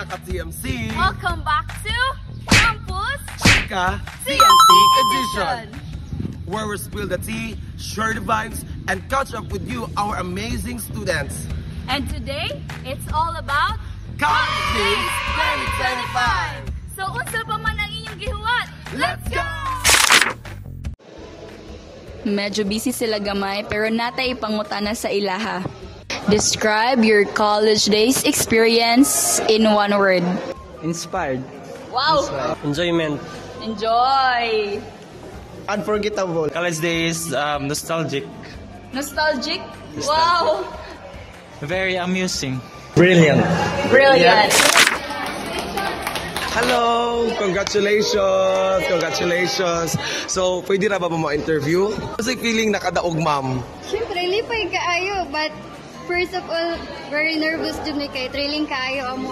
back at TMC. Welcome back to Campus Chika TMC Edition, where we spill the tea, share the vibes, and catch up with you, our amazing students. And today, it's all about College Days 2025. So, unsa pa man ang inyong gihuwat? Let's go! Medyo busy sila gamay pero natay pangutana sa ilaha. Describe your college days experience in one word. Inspired. Wow! Enjoyment. Enjoy! Unforgettable. College days, nostalgic. Nostalgic? Wow! Very amusing. Brilliant. Brilliant! Hello! Congratulations! Congratulations! So, pwede na ba mo-interview? Kasi feeling nakadaog, ma'am. Siyempre, lipay kaayo, but first of all, very nervous dun ni kay thrilling kaayo ang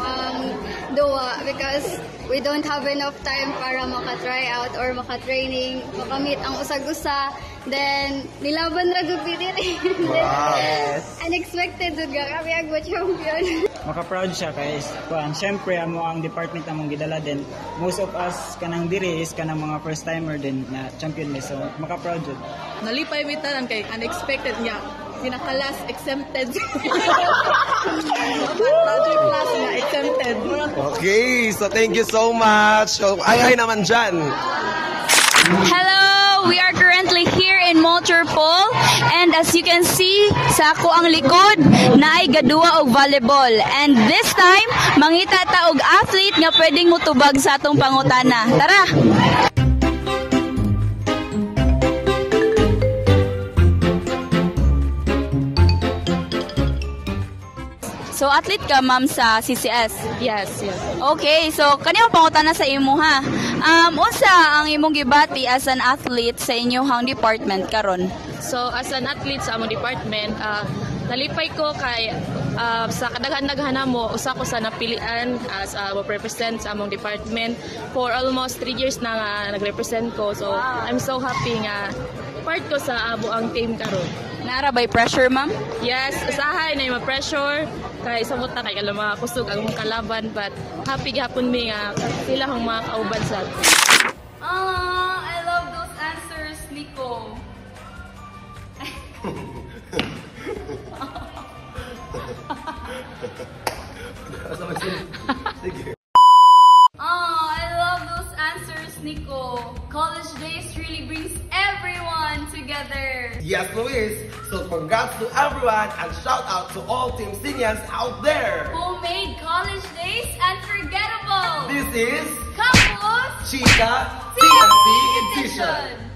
duwa because we don't have enough time para maka-try out or maka-training, makamit ang usag-usa. Then, nilaban ra gud diri. Wow! Unexpected dud ga kami ang champion. Maka-proud siya guys. Siyempre, ang department among gidala din. Most of us kanang diri is kanang mga first timer din na champion ni. So, maka-proud jud. Nalipay bitan kay unexpected niya. Pinaka-last exempted. Class na exempted. Okay, so thank you so much. So, ay naman dyan. Hello! We are currently here in Multurpol and as you can see, sa ako ang likod na ay gadua og volleyball. And this time, mangita ta og athlete nga pwedeng mutubag sa atong pangutana. Tara! So, athlete ka, ma'am, sa CCS? Yes, yes. Okay, so, kanina pangutana sa imo, ha? Unsa ang imong gibati as an athlete sa inyong department karon? So, as an athlete sa among department, nalipay ko kay sa kadaghan-daghan mo, usa ko sa napilian as represent sa among department for almost 3 years na nga nag-represent ko. So, I'm so happy nga part ko sa abo ang team karon. Naara by pressure, ma'am? Yes, usahay na yung pressure kay samot na kay alam mga kusog ang mga kalaban, but happy gihapon mi nga sila ang mga kauban sa I love those answers, Nico. I love those answers, Nico. College days really brings everyone together. Yes, Luis. So, congrats to everyone and shout out to all Team Seniors out there. Who made college days unforgettable? This is Campus Chika TMC Edition.